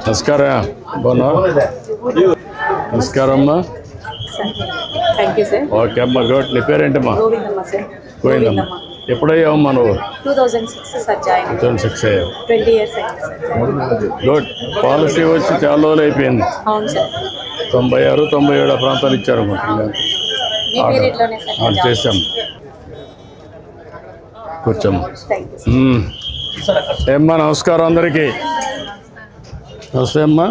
నమస్కారం బాగున్నా నమస్కారం అమ్మా థ్యాంక్ యూ సార్. ఓకే అమ్మా గుడ్. నీ పేరేంటమ్మా? గోవిందమ్మ సార్. పోయిందమ్మా. ఎప్పుడయ్యావమ్మా నువ్వు? 2006 సార్ జాయిన్. 2006 అయ్యావు. 20 ఇయర్స్ అయింది. గుడ్. పాలసీ వచ్చి చాలా రోజులు అయిపోయింది. అవును సార్. 96, 97 ఆ ప్రాంతాలు ఇచ్చారు అనుకుంటున్నాను. మీ పీరియడ్లోనే సార్ చేసాం. కూర్చోమ్మా. Thank you sir. ఏమ్మా నమస్కారం అందరికీ. నమస్తే అమ్మా.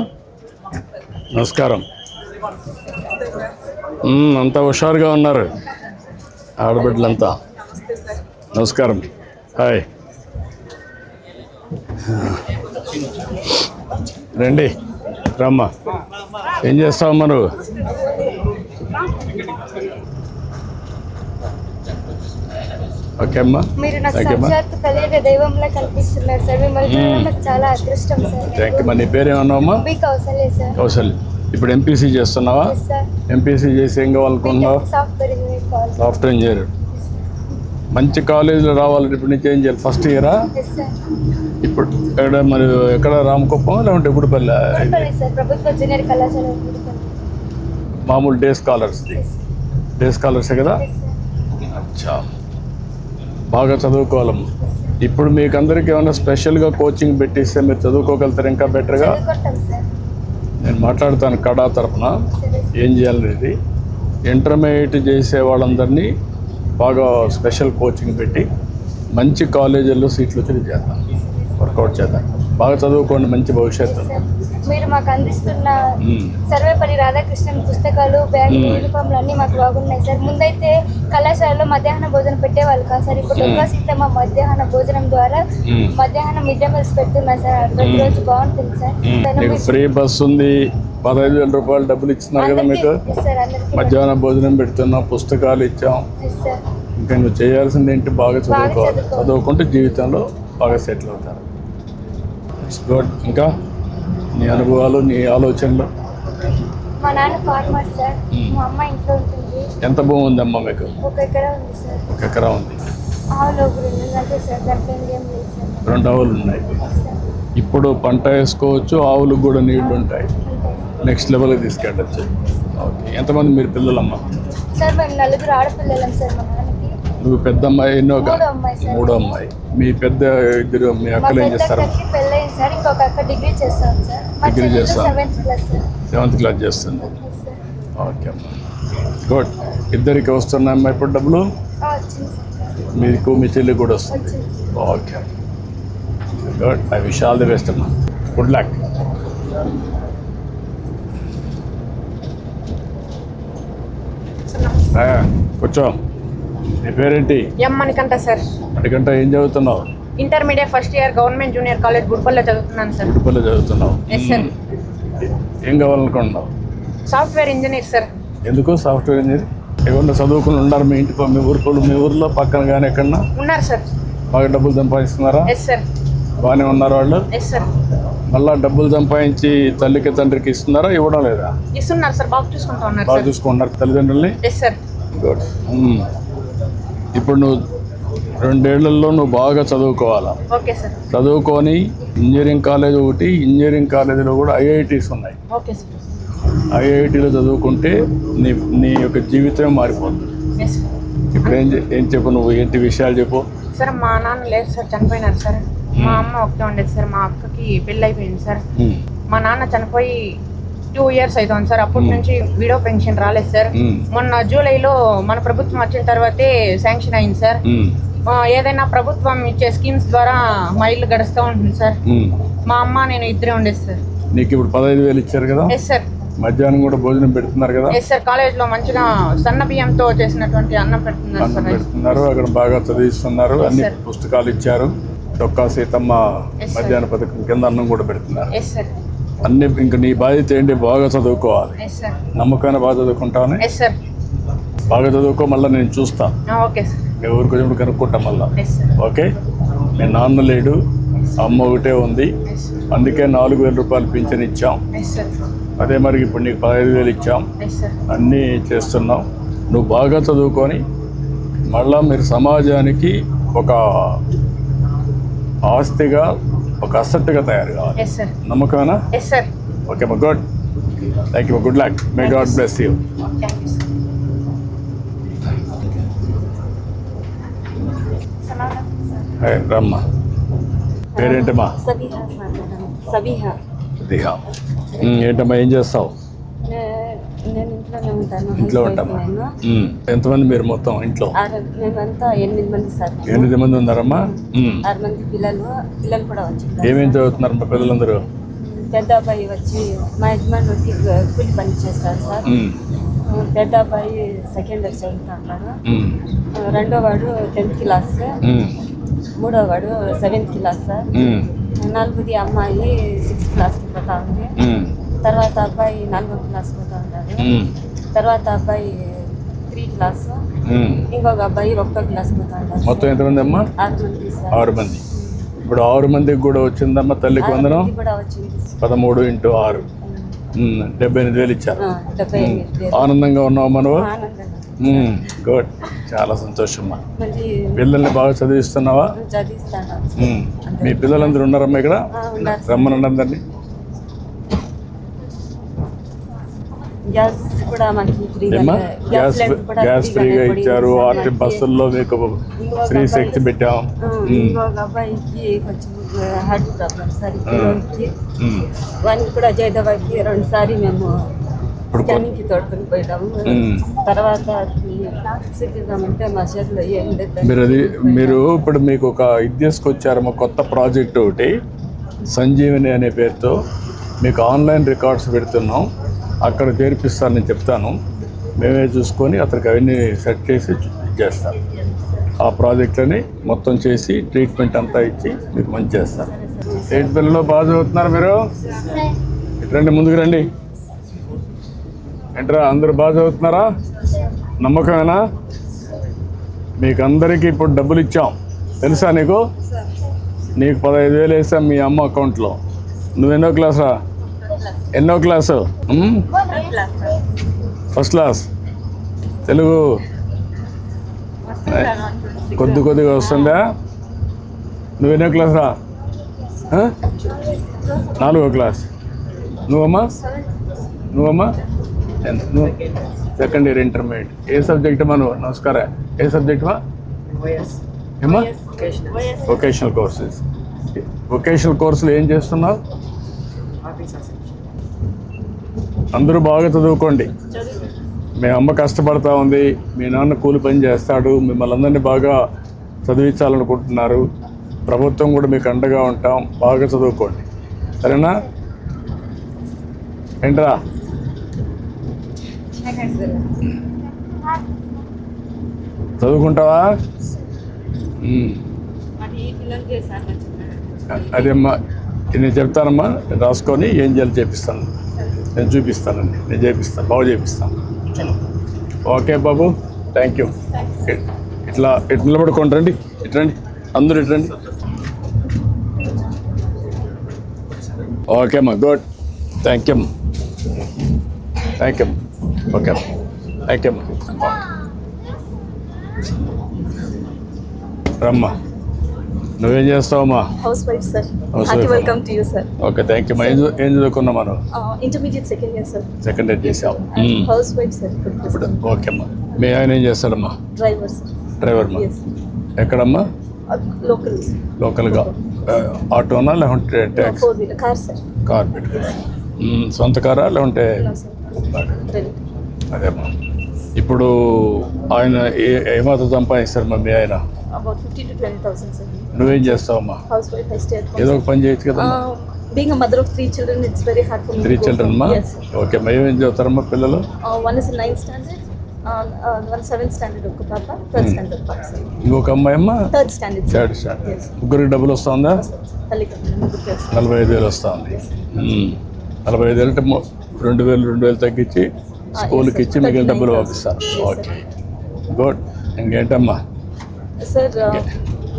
నమస్కారం. అంతా హుషారుగా ఉన్నారు ఆడబిడ్డలంతా. నమస్కారం. హాయ్ రండి రమ్మా. ఏం చేస్తావమ్మా నువ్వు? ఓకే అమ్మా. మీరు నాకు సాక్షాత్తు కలిగే దైవంలా కనిపిస్తున్నారు సార్. మిమ్మల్ని నాకు చాలా అదృష్టం సార్. Thank you. నీ పేరేమన్నావమ్మా? B Kousalya sir. కౌసల్య. ఇప్పుడు ఎంపీసీ చేస్తున్నావా? సార్ ఎంపీసీ చేసి ఏం కావాలనుకున్నావు? సాఫ్ట్వేర్ ఇంజనీర్ కావాలి. Software engineer. మంచి కాలేజీలో రావాలంటే ఇప్పుడు నుంచి ఏం చేయాలి? ఫస్ట్ ఇయరా? సార్ ఇప్పుడు ఎక్కడ మరి ఎక్కడ రామకుప్పం లేకుంటే గుడిపల్లి? సార్ ప్రభుత్వ జూనియర్ కళాశాల గుడిపల్లి. మామూలు డే స్కాలర్స్. డే స్కాలర్సే కదా? అచ్చా. బాగా చదువుకోవాలమ్మా. ఇప్పుడు మీకు అందరికీ ఏమైనా స్పెషల్గా కోచింగ్ పెట్టిస్తే మీరు చదువుకోగలుగుతారు ఇంకా బెటర్గా. చదువుకుంటాం సార్. నేను మాట్లాడతాను కడా తరఫున ఏం చేయాలనేది. ఇంటర్మీడియట్ చేసే వాళ్ళందరినీ బాగా స్పెషల్ కోచింగ్ పెట్టి మంచి కాలేజీల్లో సీట్లు వచ్చి చేద్దాం. వర్కౌట్ చేద్దాం. బాగా చదువుకోండి. మంచి భవిష్యత్తు. మీరు మాకు అందిస్తున్న సర్వేపల్లి రాధాకృష్ణన్ పుస్తకాలు, బ్యాగులు, యూనిఫామ్లు అన్నీ మాకు బాగున్నాయి సార్. ముందైతే కళాశాలలో మధ్యాహ్న భోజనం పెట్టేవాళ్ళు కాదు సార్. ఇప్పుడు దుర్గా సీతమ్మ మధ్యాహ్న భోజనం ద్వారా మధ్యాహ్నం మిడ్ డే మీల్స్ పెడుతున్నారు సార్. ప్రతిరోజు బాగుంటుంది సార్. ఫ్రీ బస్ ఉంది. 15,000 రూపాయలు డబ్బులు ఇస్తున్నారు కదా మీకు. మధ్యాహ్నం భోజనం పెడుతున్నాం. పుస్తకాలు ఇచ్చాం. ఇంకా నువ్వు చేయాల్సింది ఏంటి? బాగా చదువుకోవాలి. చదువుకుంటే జీవితంలో బాగా సెటిల్ అవుతారు. గుడ్. ఇంకా నీ అనుభవాలు, నీ ఆలోచనలు? మా నాన్న ఫార్మర్ సార్. మా అమ్మ ఇంట్లో ఉంటుంది. ఎంత భూమి ఉందమ్మా మీకు? 1 ఎకరా ఉంది సార్. 1 ఎకరా ఉంది. ఆవులు 2 అంతే సార్. దాంట్లో ఏం లేదు సార్. 2 ఆవులు ఉన్నాయి. ఇప్పుడు పంట వేసుకోవచ్చు. ఆవులకు కూడా నీళ్లు ఉంటాయి. నెక్స్ట్ లెవెల్కి తీసుకెళ్ళచ్చు. ఓకే. ఎంతమంది మీరు పిల్లలమ్మా? సార్ మేము 4 ఆడపిల్లలం సార్. మా నాన్నకి. నువ్వు పెద్ద అమ్మాయి? ఎన్నో? 3వ అమ్మాయి సార్. 3వ అమ్మాయి. మీ పెద్ద ఇద్దరు మీ అక్కలు ఏం చేస్తారు? పెళ్ళయింది సార్. ఇంకొక అక్క డిగ్రీ చేస్తాం సార్. డిగ్రీ చేస్తాం. 7th class sir. 7th class చేస్తుంది. ఓకే అమ్మా. గుడ్. ఇద్దరికి వస్తున్నాయమ్మా ఇప్పుడు డబ్బులు? వచ్చింది సార్. మీకు మీ చెల్లి కూడా వస్తుంది. వచ్చింది. Okay. Good. I wish all the best అమ్మా. Good luck. కూర్చో. నీ పేరేంటి? M Manikanta sir. మణికంఠ. ఏం చదువుతున్నావు? Intermediate first year government junior college గుడిపల్లిలో చదువుతున్నాను సార్. గుడిపల్లి చదువుతున్నావు. Yes sir. ఏం కావాలనుకుంటున్నావు? Software engineer sir. ఎందుకు సాఫ్ట్వేర్ ఇంజనీర్? ఏమన్నా చదువుకుని ఉన్నారు మీ ఇంటి మీ ఊర్లో పక్కన కానీ ఎక్కడన్నా? ఉన్నారు సార్. బాగా డబ్బులు సంపాదిస్తున్నారా? Yes sir. బాగానే ఉన్నారు వాళ్ళు? Yes sir. మళ్ళీ డబ్బులు సంపాదించి తల్లికి తండ్రికి ఇస్తున్నారా? ఇవ్వడం లేదా? ఇస్తున్నారు సార్. బాగా చూసుకుంటా ఉన్నారు. బాగా చూసుకుంటున్నారు తల్లిదండ్రుల్ని? Yes sir. గుడ్. ఇప్పుడు నువ్వు 2 ఏళ్లలో నువ్వు బాగా చదువుకోవాలా. Okay sir. చదువుకొని ఇంజనీరింగ్ కాలేజ్ ఒకటి, ఇంజనీరింగ్ కాలేజీలో కూడా ఐఐటీస్ ఉన్నాయి. Okay sir. ఐఐటీలో చదువుకుంటే నీ యొక్క జీవితం మారిపోతుంది. Yes sir. ఇప్పుడు ఏం చెప్పు నువ్వు? ఏంటి విషయాలు చెప్పు. సార్ మా నాన్న లేదు సార్. చనిపోయినారు సార్. మా అమ్మ ఒకటే ఉండేది సార్. మా అక్కకి పెళ్ళి అయిపోయింది సార్. మా నాన్న చనిపోయి 2 ఇయర్స్ అవుతుంది సార్. అప్పటి నుంచి విడో పెన్షన్ రాలేదు సార్. మొన్న జూలైలో మన ప్రభుత్వం వచ్చిన తర్వాతే శాంక్షన్ అయింది సార్. ఏదైనా ప్రభుత్వం ఇచ్చే స్కీమ్స్ ద్వారా మా ఇల్లు గడుస్తూ ఉంటుంది సార్. మా అమ్మ నేను ఇద్దరే ఉండేది సార్. నీకు ఇప్పుడు 15,000 ఇచ్చారు కదా? Yes sir. మధ్యాహ్నం కూడా భోజనం పెడుతున్నారు కదా? Yes sir. కాలేజ్లో మంచిగా సన్న బియ్యంతో చేసినటువంటి అన్నం పెడుతున్నారు. అక్కడ బాగా చదివిస్తున్నారు. అన్ని పుస్తకాలు ఇచ్చారు. డొక్కా సీతమ్మ మధ్యాహ్న పథకం కింద అన్నం కూడా పెడుతున్నారు. Yes sir. అన్ని. ఇంకా నీ బాధ్యత ఏంటి? బాగా చదువుకోవాలి. Yes sir. నమ్మకాన్ని బాగా చదువుకుంటాను. Yes sir. బాగా చదువుకో. మళ్ళీ నేను చూస్తా. Okay sir. మీ ఊరికి వచ్చినప్పుడు కనుక్కుంటా మళ్ళీ. Yes sir. ఓకే. మీ నాన్న లేడు, అమ్మ ఒకటే ఉంది. అందుకే 4,000 రూపాయలు పింఛన్ ఇచ్చాం. Yes sir. అదే మరి ఇప్పుడు నీకు 15,000 ఇచ్చాం. Yes sir. అన్నీ చేస్తున్నాం. నువ్వు బాగా చదువుకొని మళ్ళా మీరు సమాజానికి ఒక ఆస్తిగా ఒక అసెట్గా తయారు కావాలి. Yes sir. నమ్మకమేనా? Yes sir. ఓకే మా, good. Thank you, good luck. May God bless you. Thank you sir. రమ్మా, పేరేంటమ్మా? సబీహా సార్. సబీహా. దిహా. ఏంటమ్మా, ఏం చేస్తావు? నేను ఇంట్లోనే ఉంటాను. ఇంట్లో ఉంటామా? ఎంతమంది మీరు మొత్తం ఇంట్లో? మేమంతా 8 మంది సార్. 8 మంది ఉన్నారమ్మా? 6 మంది పిల్లలు కూడా వచ్చి. ఏమేం చదువుతున్నారు మా పిల్లలందరూ? పెద్ద అబ్బాయి వచ్చి మా యజమాని కూలి పని చేస్తారు సార్. పెద్ద అబ్బాయి సెకండ్ ఇయర్ చదువుతున్నారు. రెండో వాడు 10th క్లాస్. మూడో వాడు 7th క్లాస్ సార్. నాలుగోది అమ్మాయి 6th క్లాస్కి పోతా ఉంది. తర్వాత అబ్బాయి 4వ క్లాస్ పోతా ఉన్నాడు. తర్వాత అబ్బాయి 3 క్లాస్. ఇంకొక అబ్బాయి 1వ క్లాస్ పోతా ఉన్నాడు. మొత్తం ఎంతమంది అమ్మా? 6 మంది సార్. 6 మంది. ఇప్పుడు 6 మందికి కూడా వచ్చిందమ్మా తల్లికి వందనం? కూడా వచ్చింది. 13 × 6 78,000 ఇచ్చారు. 78,000. ఆనందంగా ఉన్నావు మనవు? ఆనందంగా. గుడ్, చాలా సంతోషమ్మా. మళ్ళీ పిల్లల్ని బాగా చదివిస్తున్నావా? చదివిస్తాను. మీ పిల్లలందరూ ఉన్నారమ్మా ఇక్కడ? ఉన్నారు. రమ్మనండి అందరినీ. గ్యాస్ కూడా మనకి ఫ్రీగా. ఏమ్మా? గ్యాస్ గ్యాస్ ఫ్రీగా ఇచ్చారు. ఆర్టీ బస్సుల్లో మీకు ఫ్రీ శక్తి పెట్టాం. ఇంకొక అబ్బాయికి కొంచెం హార్ట్ ప్రాబ్లం సార్. వానికి కూడా జయదేవాకి 2 సారి మేము స్కానింగ్కి తోడుకొని పోయినాము. తర్వాత చూపిద్దామంటే మా చేతిలో ఏం లేదు. మీరు ఇప్పుడు మీకు ఒక ఇది తీసుకొచ్చారమ్మా, కొత్త ప్రాజెక్ట్ ఒకటి, సంజీవని అనే పేరుతో. మీకు ఆన్లైన్ రికార్డ్స్ పెడుతున్నాం, అక్కడ చేర్పిస్తానని చెప్తాను. మేమే చూసుకొని అతనికి అవన్నీ సెట్ చేసి చేస్తాం. ఆ ప్రాజెక్ట్లని మొత్తం చేసి ట్రీట్మెంట్ అంతా ఇచ్చి మీకు మంచి చేస్తాం. 8 పిల్లలు బాగా చదువుతున్నారు మీరు? రండి, ముందుకు రండి. ఏంట్రా, అందరూ బాగా చదువుతున్నారా? నమ్మకమేనా? మీకు అందరికీ ఇప్పుడు డబ్బులు ఇచ్చాం, తెలుసా నీకు? నీకు 15,000 వేసాం మీ అమ్మ అకౌంట్లో. నువ్వెన్నో క్లాసా? ఎన్నో క్లాసు? First class. తెలుగు కొద్దిగా వస్తుందా? నువ్వెన్నో క్లాస్ రా? 4వ క్లాస్. నువ్వమ్మా? నువ్వు సెకండ్ ఇయర్ ఇంటర్మీడియట్. ఏ సబ్జెక్ట్ అమ్మా నువ్వు? నమస్కారం. ఏ సబ్జెక్ట్ అమ్మా? ఏమ్మా? Vocational courses. వొకేషనల్ కోర్సులు ఏం చేస్తున్నావు? అందరూ బాగా చదువుకోండి. మీ అమ్మ కష్టపడతా ఉంది, మీ నాన్న కూలి పని చేస్తాడు, మిమ్మల్ని అందరినీ బాగా చదివించాలనుకుంటున్నారు. ప్రభుత్వం కూడా మీకు అండగా ఉంటాం. బాగా చదువుకోండి, సరేనా? ఏంట్రా, చదువుకుంటావా? అదేమ్మా, నేను చెప్తానమ్మా, రాసుకొని ఏం చేయాలి చేపిస్తాను. నేను చూపిస్తానండి, నేను చేపిస్తాను, బాగా చేపిస్తాను. ఓకే బాబు, థ్యాంక్ యూ. ఇట్లా నిలబడుకోండి, రండి, ఇట్రండి, అందరూ ఇట్రండి. ఓకే అమ్మా, గుడ్. Thank you. ఓకే అమ్మా, థ్యాంక్ యూ అమ్మా. రమ్మా, నువ్వేం చేస్తావమ్మా? Housewife sir. Welcome to you sir. Okay, thank you. ఏం చదువుకున్నా మనం? Intermediate second year sir. Second year చేసావు. Housewife sir. ఇప్పుడు ఓకే అమ్మా. మీ ఆయన ఏం చేస్తాడమ్మా? Driver sir. డ్రైవర్ మా? ఎక్కడమ్మా? లోకల్గా ఆటోనా లేకుంటే ట్యాక్సీ? Car sir. కార్ పెట్టుకున్నాను. సొంత కారా లేకుంటే? అదేమ్మా. ఇప్పుడు ఆయన ఏమాత్రం సంపాదిస్తారు మా మీ ఆయన? About 15,000 to 20,000 sir. నువ్వేం చేస్తావమ్మా? House wife, I stay at home. ఏదో ఒక పని చేయొచ్చు కదా? Being a mother of 3 children, it's very hard for me. 3 children మా? Yes. ఓకే, మరి ఏమేం చదువుతారమ్మా పిల్లలు? One is in 9th standard, one 7th standard ఒక పాప, 3rd standard పాప sir. ఇంకొక అమ్మాయి అమ్మా? 3rd standard. 3rd standard. ముగ్గురికి డబ్బులు వస్తుందా? తల్లికి 45,000 వస్తుంది. 45,000 అంటే 2,000 తగ్గించి స్కూల్కి ఇచ్చి మిగిలిన డబ్బులు పంపిస్తాను. Okay, good. ఇంకేంటమ్మా? Sir,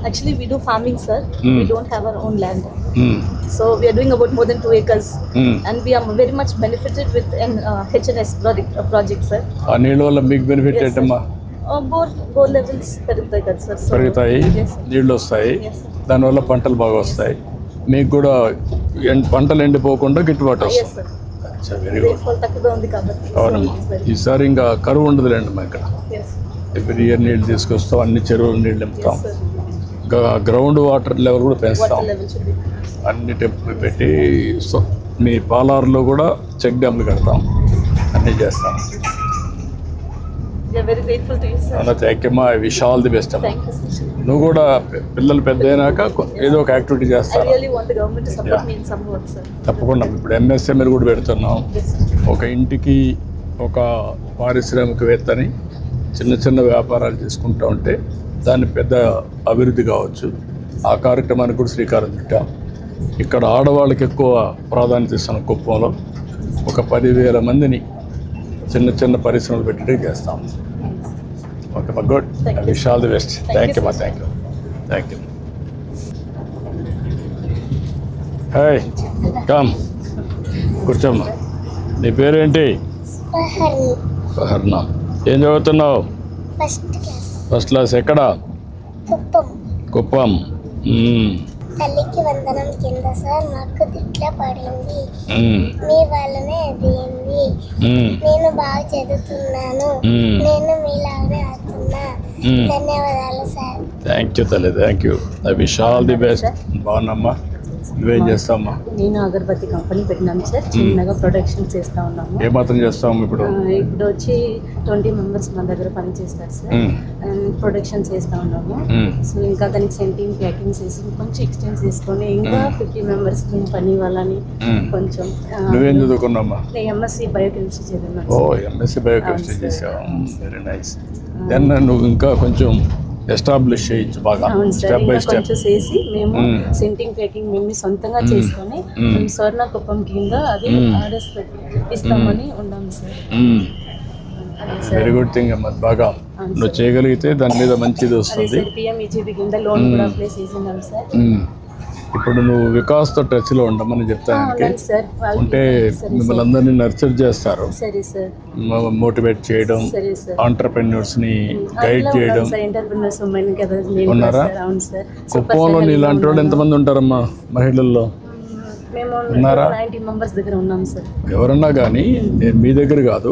actually we do farming sir. We don't have our own land. So we are doing about more than 2 acres. And we are very much benefited with an HNS project sir. ఆ నీళ్ళ వల్ల మీకు benefit ఏంటమ్మా? Bore levels పెరుగుతాయి కదా sir. పెరుగుతాయి, నీళ్ళు వస్తాయి, దానివల్ల పంటలు బాగా వస్తాయి. మీకు కూడా పంటలు ఎండిపోకుండా గిట్టుబాటు వస్తుంది. Very good. అవునమ్మా, ఈసారి ఇంకా కరువు ఉండదులేండి మా ఇక్కడ. ఎవ్రీ ఇయర్ నీళ్ళు తీసుకొస్తాం, అన్ని చెరువులు నీళ్ళు నింపుతాం, గ్రౌండ్ వాటర్ లెవెల్ కూడా పెంచుతాం, అన్ని టెంపుల్ పెట్టి మీ పాలార్లో కూడా చెక్ డ్యామ్లు కడతాం, అన్నీ చేస్తాం. థ్యాంక్ యూ అమ్మా. I wish all the best అమ్మా. నువ్వు కూడా పిల్లలు పెద్ద అయినాక ఏదో ఒక యాక్టివిటీ చేస్తాను. తప్పకుండా. ఇప్పుడు ఎంఎస్ఏ మీరు కూడా పెడుతున్నాం. ఒక ఇంటికి ఒక పారిశ్రామికవేత్తని చిన్న చిన్న వ్యాపారాలు చేసుకుంటూ ఉంటే దాన్ని పెద్ద అభివృద్ధి కావచ్చు. ఆ కార్యక్రమానికి కూడా శ్రీకారం చుట్టాం. ఇక్కడ ఆడవాళ్ళకి ఎక్కువ ప్రాధాన్యత ఇస్తున్నాం. కుప్పంలో ఒక 10,000 మందిని చిన్న చిన్న పరిశ్రమలు పెట్టే చేస్తాం. ఓకే మా, good. Wish all the best. Thank you మా. Thank you. Thank you. Hi, come కూర్చోమ్మా. నీ పేరేంటి? హర్నా. ఏం చదువుతున్నావు? First class. ఎక్కడ? కుప్పం. తల్లికి వందనం కింద సార్ నాకు తిట్ల పడింది, మీ వల్లనే అయింది. నేను బాగా చదువుతున్నాను, నేను మీలానే అవుతున్నా. ధన్యవాదాలు సార్. థ్యాంక్ యూ తల్లి. Thank you. I wish all the best. బాగున్నామ్మా. నువ్వేం చేస్తావమ్మా? నేను అగరబత్తి కంపెనీ పెట్టినాను సార్. చిన్నగా ప్రొడక్షన్ చేస్తూ ఉన్నాము. ఏ మాత్రం చేస్తాము ఇప్పుడు? ఇప్పుడు వచ్చి 20 మెంబర్స్ మన దగ్గర పని చేస్తారు సార్. ప్రొడక్షన్ చేస్తూ ఉన్నాము. సో ఇంకా దానికి సెంటింగ్ ప్యాకింగ్ చేసి కొంచెం ఎక్స్టెండ్ చేసుకొని ఇంకా 50 మెంబర్స్ పని వాళ్ళని కొంచెం. నువ్వేం చదువుకున్నామ్మా? నేను ఎంఎస్సి బయోకెమిస్ట్రీ చదివినాను. ఓ, ఎంఎస్సి బయోకెమిస్ట్రీ చేసావు. Very nice. దెన్ నువ్వు ఇంకా కొంచెం ఎస్టాబ్లిష్ చేయొచ్చు బాగా, స్టెప్ బై స్టెప్ చేసి మేము సెంటింగ్ ప్యాకింగ్ మేము సొంతంగా చేసుకొని మేము స్వర్ణ కుప్పం కింద అది ఆర్డర్స్ ఇస్తామని ఉన్నాము సార్. వెరీ గుడ్ థింగ్ అమ్మా. బాగా నువ్వు చేయగలిగితే దాని మీద మంచిది వస్తుంది. పిఎంఈజీపీ కింద లోన్ కూడా అప్లై చేసినాం సార్. ఇప్పుడు నువ్వు వికాస్తో టచ్లో ఉండమని చెప్తానికి ఉంటే మిమ్మల్ని అందరినీ నర్చర్ చేస్తారు, మోటివేట్ చేయడం, ఆంటర్ప్రెన్యూర్స్ని గైడ్ చేయడం. ఉన్నారా? కుప్పంలో నీలాంటి వాళ్ళు ఎంతమంది ఉంటారమ్మా మహిళల్లో? ఉన్నారా? ఎవరన్నా కానీ నేను మీ దగ్గర కాదు,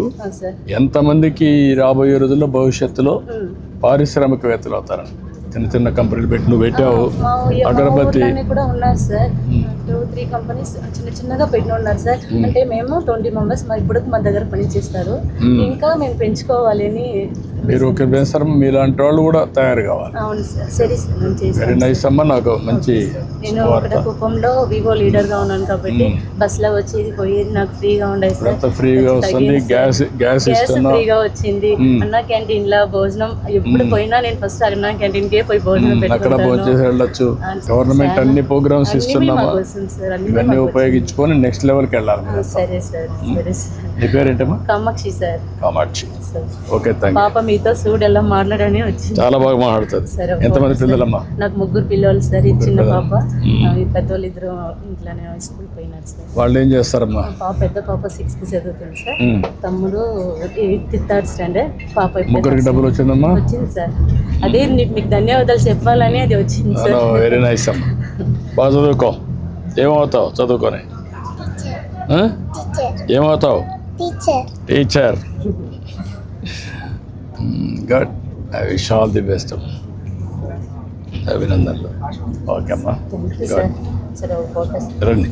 ఎంతమందికి రాబోయే రోజుల్లో భవిష్యత్తులో పారిశ్రామికవేత్తలు అవుతారని చిన్న చిన్న కంపెనీలు పెట్టి నువ్వు పెట్టావు. అగరబత్తి కూడా ఉన్నారు సార్. 2-3 కంపెనీస్ చిన్న చిన్నగా పెట్టిన ఉన్నారు సార్. అంటే మేము 20 మెంబర్స్ ఇప్పుడు మా దగ్గర పని చేస్తారు. ఇంకా మేము పెంచుకోవాలి అని. మీరు ఒక వేస్తారు, మీలాంటి వాళ్ళు కూడా తయారు కావాలి. అవును సార్. సరే సార్. వెరీ నైస్ అమ్మా. నాకు మంచి. నేను ఒకటి కుప్పంలో వివో లీడర్గా ఉన్నాను కాబట్టి బస్సులో వచ్చేది పోయేది నాకు ఫ్రీగా ఉండేది సార్. ఫ్రీగా వస్తుంది. గ్యాస్ ఫ్రీగా వచ్చింది. అన్న క్యాంటీన్ లో భోజనం ఎప్పుడు పోయినా నేను ఫస్ట్ అన్న క్యాంటీన్ కే పోయి భోజనం అక్కడ భోజనం చేసి వెళ్ళొచ్చు. గవర్నమెంట్ అన్ని ప్రోగ్రామ్స్ ఇస్తున్నామా, ఇవన్నీ ఉపయోగించుకొని నెక్స్ట్ లెవెల్కి వెళ్ళాలి. సరే సార్. సరే సార్. నీ పేరేంటమ్మా? Kamakshi sir. Kamakshi. Okay, thank you. పాప మీతో సూడెల్లా మాట్లాడని వచ్చింది. చాలా బాగా మాట్లాడుతుంది. ఎంతమంది పిల్లలమ్మా? నాకు 3 పిల్లలు సార్. ఇది చిన్న పాప, పెద్దోళ్ళు 2 ఇంట్లోనే స్కూల్ పోయినారు సార్. వాళ్ళు ఏం చేస్తారమ్మా? పెద్ద పాప 6th చదువుతుంది సార్. తమ్ముడు 8th, 3rd స్టాండర్డ్. పాప 3 డబ్బులు వచ్చిందమ్మా? వచ్చింది సార్. అదే మీకు ధన్యవాదాలు చెప్పాలని అది వచ్చింది సార్. వెరీ నైస్ అమ్మా. బాగా చదువుకో. ఏమవుతావు చదువుకొని? ఏమవుతావు? Teacher. Good. I wish all the best. అభినందనలు. ఓకే అమ్మా. రండి.